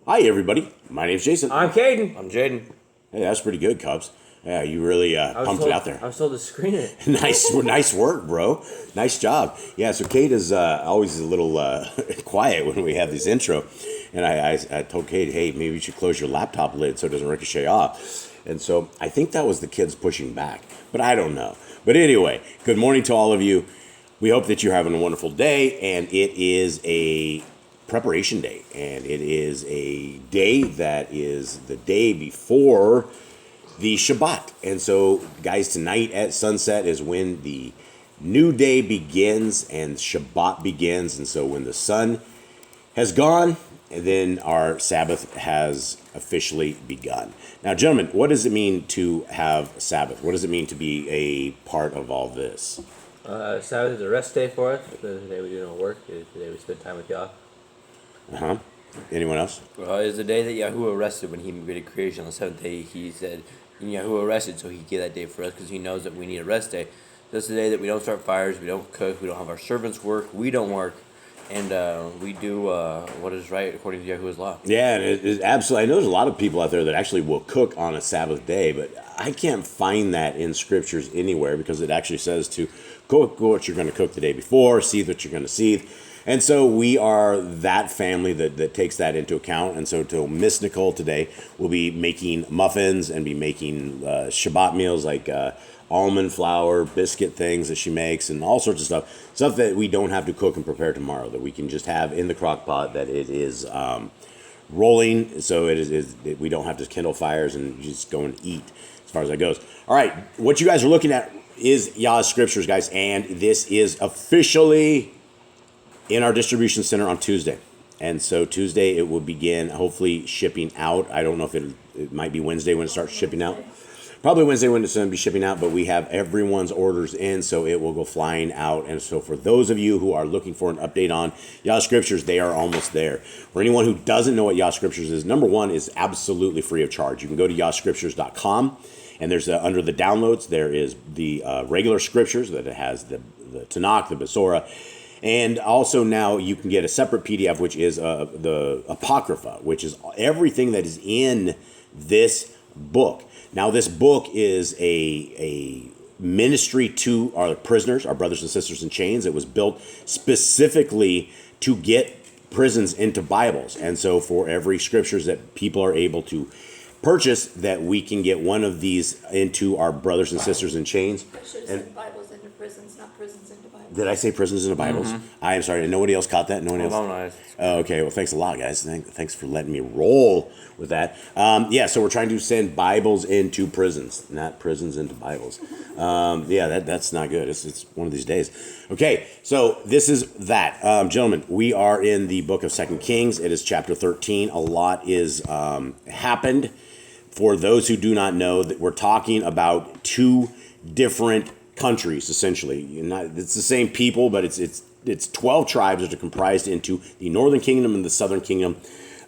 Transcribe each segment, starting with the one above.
Hi, everybody. My name's Jason. I'm Caden. I'm Jaden. Hey, that's pretty good, Cubs. Yeah, you really pumped it out there. I was told to screen it. Nice work, bro. Nice job. Yeah, so Kate is always a little quiet when we have this intro. And I told Kate, hey, maybe you should close your laptop lid so it doesn't ricochet off. And so I think that was the kids pushing back, but I don't know. But anyway, good morning to all of you. We hope that you're having a wonderful day, and it is a preparation day, and it is a day that is the day before the Shabbat. And so, guys, tonight at sunset is when the new day begins and Shabbat begins. And so when the sun has gone, and then our Sabbath has officially begun. Now, gentlemen, what does it mean to have Sabbath? What does it mean to be a part of all this? Sabbath is a rest day for us. The day we do no work. It's the day we spend time with Yah. Uh-huh. Anyone else? Well, it was the day that Yahuwah rested when he made creation. On the seventh day, he said, Yahuwah rested, so he gave that day for us because he knows that we need a rest day. That's the day that we don't start fires, we don't cook, we don't have our servants work, we don't work, and we do what is right according to Yahuwah's law. Yeah, and it absolutely. I know there's a lot of people out there that actually will cook on a Sabbath day, but I can't find that in scriptures anywhere because it actually says to cook what you're going to cook the day before, seethe what you're going to seethe. And so we are that family that takes that into account. And so to Miss Nicole today, we'll be making muffins and be making Shabbat meals like almond flour, biscuit things that she makes, and all sorts of stuff that we don't have to cook and prepare tomorrow, that we can just have in the crock pot, that it is rolling, so we don't have to kindle fires and just go and eat as far as that goes. All right, what you guys are looking at is Yah Scriptures, guys, and this is officially in our distribution center on Tuesday. And so Tuesday it will begin hopefully shipping out. I don't know if it might be Wednesday when it starts shipping out. Probably Wednesday when it's going to be shipping out, but we have everyone's orders in, so it will go flying out. And so for those of you who are looking for an update on Yah Scriptures, they are almost there. For anyone who doesn't know what Yah Scriptures is, number one is absolutely free of charge. You can go to yahscriptures.com, and there's under the downloads, there is the regular scriptures that it has the Tanakh, the Besorah. And also now you can get a separate PDF, which is the Apocrypha, which is everything that is in this book. Now, this book is a ministry to our prisoners, our brothers and sisters in chains. It was built specifically to get prisons into Bibles. And so for every scriptures that people are able to purchase, that we can get one of these into our brothers and sisters in chains. I should have said Bibles into prisons, not prisons into Bibles. Did I say prisons into Bibles? Mm-hmm. I am sorry. Nobody else caught that? No one else? No. Oh, okay. Well, thanks a lot, guys. Thanks for letting me roll with that. So we're trying to send Bibles into prisons, not prisons into Bibles. That's not good. It's one of these days. Okay, so this is that. Gentlemen, we are in the book of 2 Kings. It is chapter 13. A lot is happened. For those who do not know, that we're talking about two different countries, essentially. It's the same people, but it's 12 tribes that are comprised into the northern kingdom and the southern kingdom.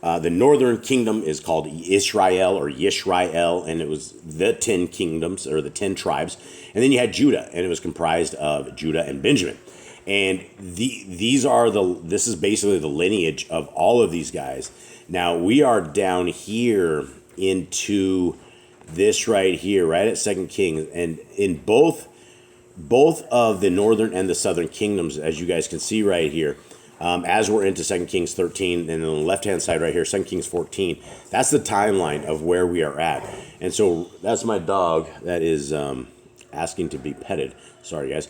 The northern kingdom is called Israel or Yishrael, and it was the 10 kingdoms or the 10 tribes. And then you had Judah, and it was comprised of Judah and Benjamin. And this is basically the lineage of all of these guys. Now we are down here into this right here, right at 2 Kings, and in both of the northern and the southern kingdoms, as you guys can see right here, as we're into 2 Kings 13, and on the left-hand side right here, 2 Kings 14, that's the timeline of where we are at. And so that's my dog that is asking to be petted. Sorry, guys.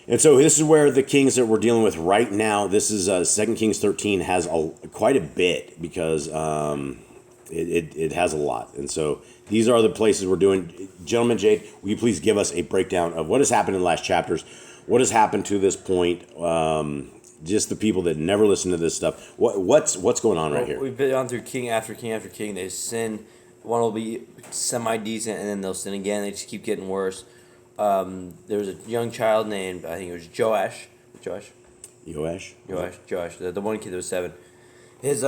And so this is where the kings that we're dealing with right now, this is 2 Kings 13 has quite a bit because it has a lot. And so these are the places we're doing. Gentlemen, Jade, will you please give us a breakdown of what has happened in the last chapters? What has happened to this point? Just the people that never listen to this stuff. What's going on right here? We've been on through king after king after king. They sin. One will be semi-decent, and then they'll sin again. They just keep getting worse. There was a young child named, I think it was Joash. Joash, the one kid that was 7. His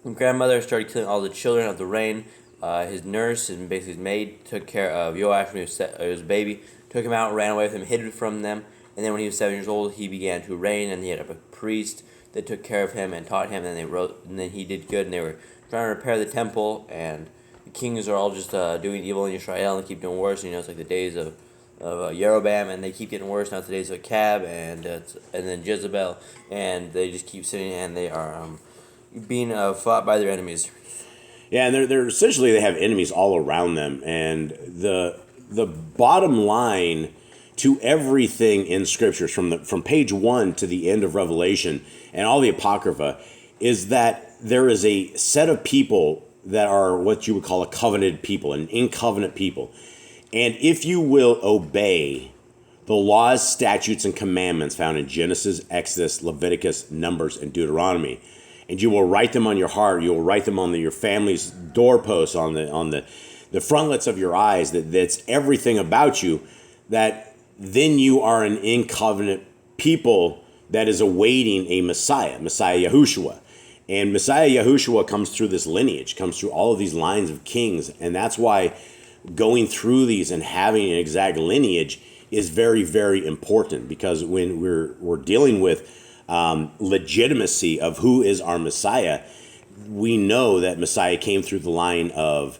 grandmother started killing all the children of the reign. His nurse and basically his maid took care of Joash when he was a baby, took him out, ran away with him, hid from them, and then when he was 7 years old, he began to reign, and he had a priest that took care of him and taught him, and then he did good, and they were trying to repair the temple, and the kings are all just doing evil in Israel and keep doing worse. It's like the days of Jeroboam, and they keep getting worse. Now it's the days of Cab and then Jezebel, and they just keep sitting, and they are being fought by their enemies. Yeah, and they're essentially, they have enemies all around them, and the bottom line to everything in scriptures, from page 1 to the end of Revelation and all the Apocrypha, is that there is a set of people that are what you would call a covenanted people, an in-covenant people. And if you will obey the laws, statutes, and commandments found in Genesis, Exodus, Leviticus, Numbers, and Deuteronomy, and you will write them on your heart, you will write them on your family's doorposts, on the frontlets of your eyes, that's everything about you, that then you are an in-covenant people that is awaiting a Messiah Yahushua. And Messiah Yahushua comes through this lineage, comes through all of these lines of kings, and that's why going through these and having an exact lineage is very, very important, because when we're dealing with legitimacy of who is our Messiah, we know that Messiah came through the line of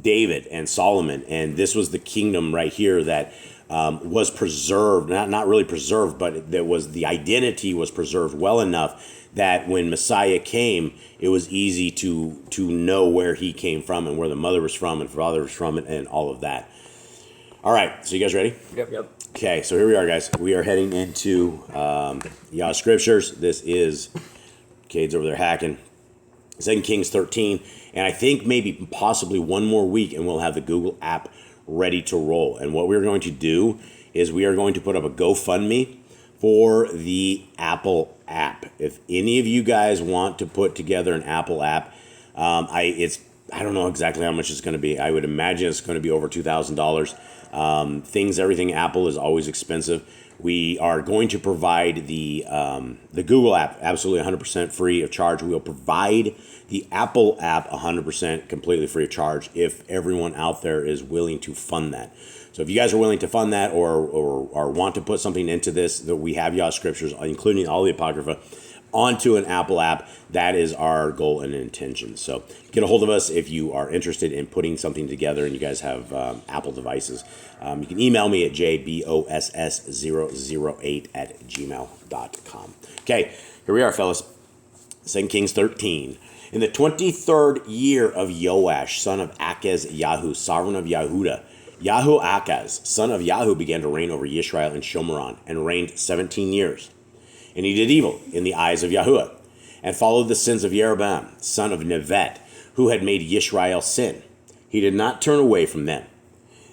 David and Solomon, and this was the kingdom right here that was preserved, not really preserved, but there was, the identity was preserved well enough that when Messiah came, it was easy to know where he came from and where the mother was from and father was from, and all of that. All right, so you guys ready? Yep. Okay, so here we are, guys. We are heading into Yah Scriptures. This is, Cade's over there hacking, 2 Kings 13. And I think maybe possibly one more week and we'll have the Google app ready to roll. And what we're going to do is we are going to put up a GoFundMe for the Apple app. If any of you guys want to put together an Apple app, I don't know exactly how much it's going to be. I would imagine it's going to be over $2,000. Everything Apple is always expensive. We are going to provide the Google app absolutely 100% free of charge. We will provide the Apple app 100% completely free of charge if everyone out there is willing to fund that. So if you guys are willing to fund that or want to put something into this, that we have Yah Scriptures, including all the Apocrypha, onto an Apple app, that is our goal and intention. So get a hold of us if you are interested in putting something together and you guys have Apple devices. You can email me at jboss008@gmail.com. Okay, here we are, fellas. 2 Kings 13. In the 23rd year of Joash, son of Achaz Yahu, sovereign of Yahudah, Yahu-Achaz, son of Yahu, began to reign over Yisrael and Shomeron, and reigned 17 years. And he did evil in the eyes of Yahuwah, and followed the sins of Jeroboam, son of Nevet, who had made Yisrael sin. He did not turn away from them.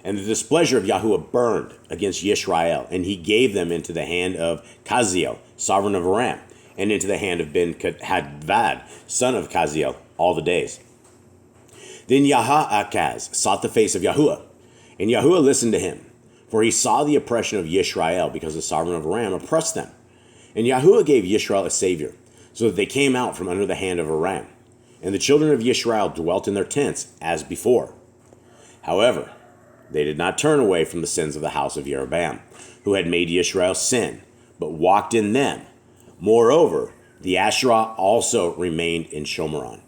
And the displeasure of Yahuwah burned against Yisrael, and he gave them into the hand of Kaziel, sovereign of Aram, and into the hand of Ben-Hadad, son of Kaziel, all the days. Then Yah-Achaz sought the face of Yahuwah, and Yahuwah listened to him, for he saw the oppression of Yisrael, because the sovereign of Aram oppressed them. And Yahuwah gave Yisrael a savior, so that they came out from under the hand of Aram. And the children of Yisrael dwelt in their tents, as before. However, they did not turn away from the sins of the house of Jeroboam, who had made Yisrael sin, but walked in them. Moreover, the Asherah also remained in Shomeron.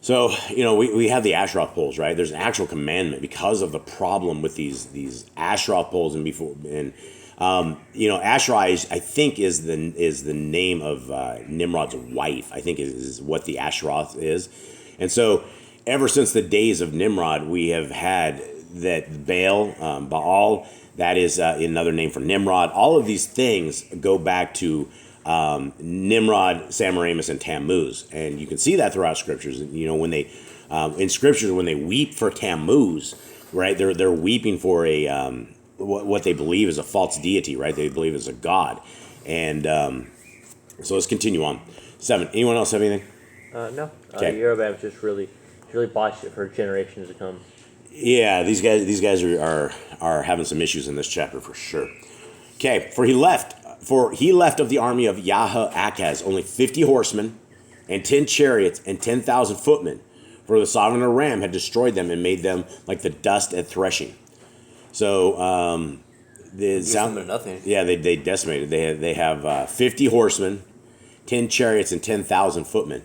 So, we have the Asherah poles, right? There's an actual commandment because of the problem with these Asherah poles, Asherah, I think, is the name of Nimrod's wife. I think is what the Asherah is. And so ever since the days of Nimrod, we have had that Baal, that is another name for Nimrod. All of these things go back to Nimrod, Semiramis, and Tammuz. And you can see that throughout scriptures. When they, in scriptures, when they weep for Tammuz, right, they're weeping for a... what they believe is a false deity, right? They believe is a god. And so let's continue on. 7. Anyone else have anything? No. Okay. Jeroboam just really botched it for generations to come. Yeah, these guys are having some issues in this chapter for sure. Okay, for he left of the army of Yah-Achaz only 50 horsemen and 10 chariots and 10,000 footmen, for the sovereign of Aram had destroyed them and made them like the dust at threshing. So Some to nothing. Yeah, they decimated. They have 50 horsemen, 10 chariots, and 10,000 footmen.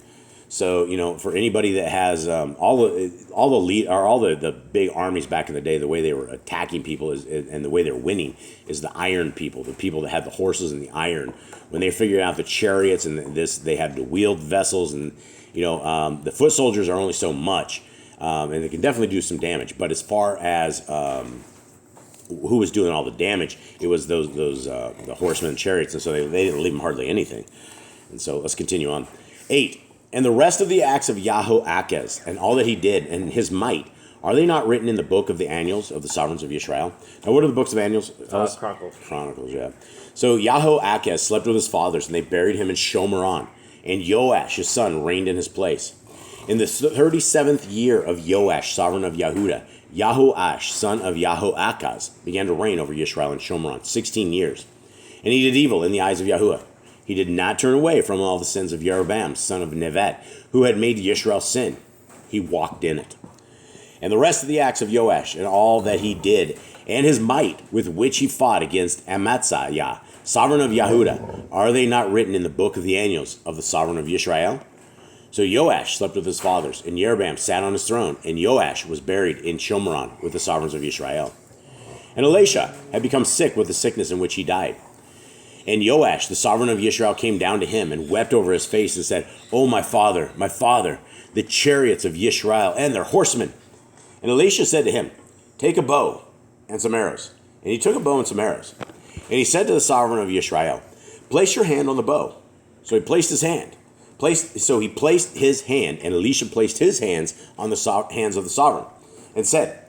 So for anybody that has all the big armies back in the day, the way they were attacking people and the way they're winning is the iron people, the people that had the horses and the iron. When they figured out the chariots and they had the wheeled vessels, and the foot soldiers are only so much, and they can definitely do some damage. But as far as who was doing all the damage, it was those the horsemen and chariots, and so they didn't leave them hardly anything. And so let's continue on. 8. And the rest of the acts of Jehoiakim and all that he did and his might, are they not written in the book of the annals of the sovereigns of Israel? Now, what are the books of annals? Chronicles. Chronicles, yeah. So Jehoiakim slept with his fathers, and they buried him in Shomeron. And Joash, his son, reigned in his place. In the 37th year of Joash, sovereign of Yehuda, Jehoash, son of Jehoiakim, began to reign over Israel in Shomeron 16 years. And he did evil in the eyes of Yahuwah. He did not turn away from all the sins of Jeroboam, son of Nevat, who had made Israel sin. He walked in it. And the rest of the acts of Joash and all that he did, and his might with which he fought against Amaziah, sovereign of Yehuda, are they not written in the book of the annals of the sovereign of Israel? So Joash slept with his fathers, and Jeroboam sat on his throne, and Joash was buried in Shomeron with the sovereigns of Israel. And Elisha had become sick with the sickness in which he died. And Joash, the sovereign of Israel, came down to him and wept over his face and said, "O my father, the chariots of Israel and their horsemen." And Elisha said to him, "Take a bow and some arrows." And he took a bow and some arrows. And he said to the sovereign of Israel, "Place your hand on the bow." So he placed his hand. And Elisha placed his hands on the hands of the sovereign and said,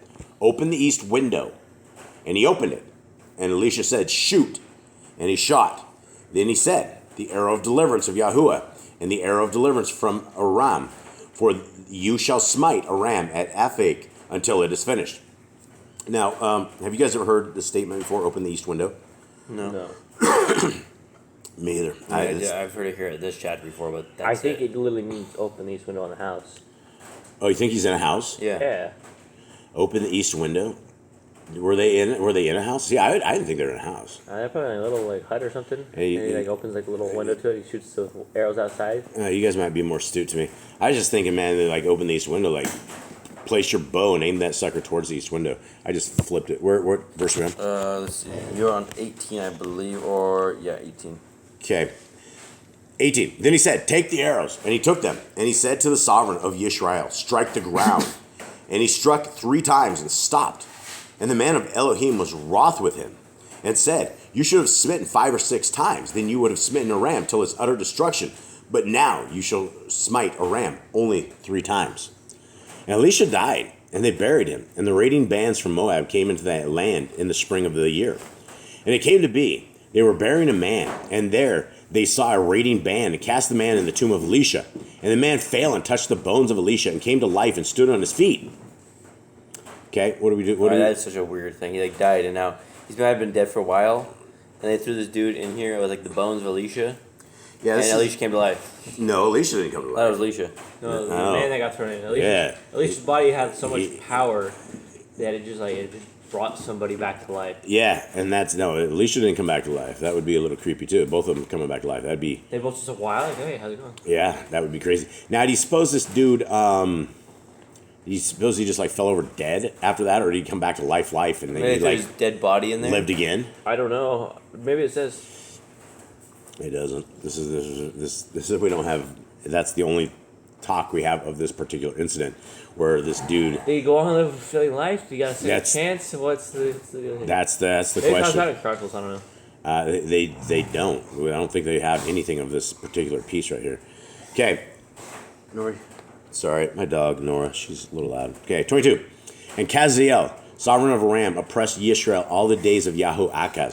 "Open the east window." And he opened it. And Elisha said, "Shoot." And he shot. Then he said, "The arrow of deliverance of Yahuwah, and the arrow of deliverance from Aram, for you shall smite Aram at Aphek until it is finished." Now, have you guys ever heard the statement before, "Open the east window"? No. Me either. I've heard it here at this chat before, but I think it literally means open the east window on the house. Oh, you think he's in a house? Yeah. Open the east window? Were they in a house? Yeah, I didn't think they were in a house. They're probably in a little hut or something. Hey, and he opens a little window to it. He shoots the arrows outside. You guys might be more astute to me. I was just thinking, man, they open the east window, place your bow and aim that sucker towards the east window. I just flipped it. Where verse are we on? Let's see. You're on 18, I believe, 18. Okay. 18. Then he said, "Take the arrows." And he took them. And he said to the sovereign of Israel, "Strike the ground." And he struck 3 times and stopped. And the man of Elohim was wroth with him and said, "You should have smitten 5 or 6 times. Then you would have smitten Aram till its utter destruction. But now you shall smite Aram only 3 times. And Elisha died, and they buried him. And the raiding bands from Moab came into that land in the spring of the year. And it came to be, they were burying a man, and there they saw a raiding band, and cast the man in the tomb of Elisha. And the man fell and touched the bones of Elisha, and came to life and stood on his feet. Okay, what do we do? That's such a weird thing. He died, and now he's been dead for a while. And they threw this dude in here with the bones of Elisha. Yeah, and Elisha came to life. No, Elisha didn't come to life. That was Elisha. No, the man that got thrown in. Elisha's body had so much power that it just brought somebody back to life. Yeah, and Elisha didn't come back to life. That would be a little creepy too. Both of them coming back to life. That'd be. They both just a while. Hey, how's it going? Yeah, that would be crazy. Now, do you suppose this dude? Do you suppose he just fell over dead after that, or did he come back to life, and then he his dead body in there? Lived again? I don't know. Maybe it says. It doesn't. This is we don't have. That's the only talk we have of this particular incident, where this dude. Did he go on and live a fulfilling life? Do you got a second chance? What's the That's the maybe question. Maybe Chronicles. I don't know. They don't. I don't think they have anything of this particular piece right here. Okay. Nori. Sorry, my dog, Nora. She's a little loud. Okay, 22. And Kaziel, sovereign of Aram, oppressed Yisrael all the days of Jehoiakim.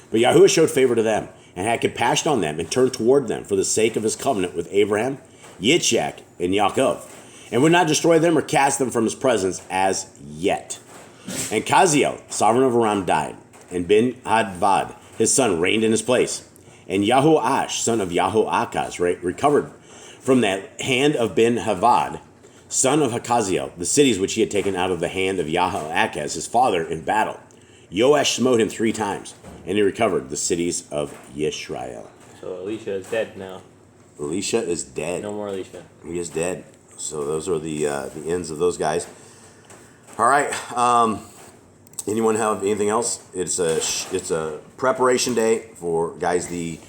But Yahuwah showed favor to them, and had compassion on them, and turned toward them for the sake of his covenant with Abraham, Yitzchak, and Yaakov, and would not destroy them or cast them from his presence as yet. And Kaziel, sovereign of Aram, died, and Ben-Hadvad, his son, reigned in his place. And Yahoash, son of Jehoiakim, recovered from that hand of Ben-Havad, son of Hakaziel, the cities which he had taken out of the hand of Jehoiakim, his father, in battle. Yoash smote him 3 times, and he recovered the cities of Yisrael. So Elisha is dead now. Elisha is dead. No more Elisha. He is dead. So those are the ends of those guys. All right. Anyone have anything else? It's a preparation day for guys. The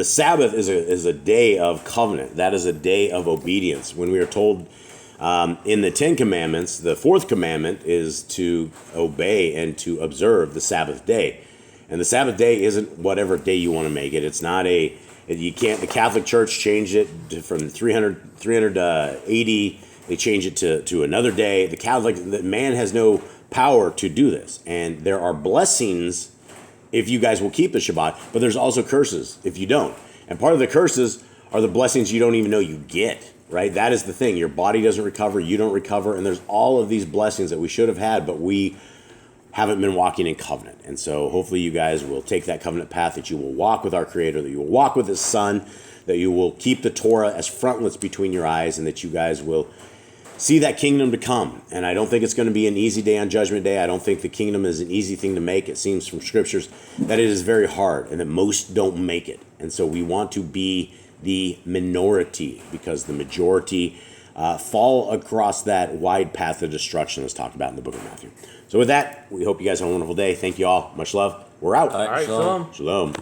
Sabbath is a day of covenant. That is a day of obedience. When we are told in the 10 Commandments, the 4th commandment is to obey and to observe the Sabbath day. And the Sabbath day isn't whatever day you want to make it. It's not you can't. The Catholic Church changed it from 380. They changed it to another day. The man has no power to do this. And there are blessings if you guys will keep the Shabbat, but there's also curses if you don't. And part of the curses are the blessings you don't even know you get, right? That is the thing. Your body doesn't recover, you don't recover, and there's all of these blessings that we should have had, but we haven't been walking in covenant. And so hopefully you guys will take that covenant path, that you will walk with our Creator, that you will walk with His Son, that you will keep the Torah as frontlets between your eyes, and that you guys will see that kingdom to come. And I don't think it's going to be an easy day on Judgment Day. I don't think the kingdom is an easy thing to make. It seems from scriptures that it is very hard and that most don't make it. And so we want to be the minority, because the majority fall across that wide path of destruction that's talked about in the book of Matthew. So with that, we hope you guys have a wonderful day. Thank you all. Much love. We're out. All right, shalom. Shalom.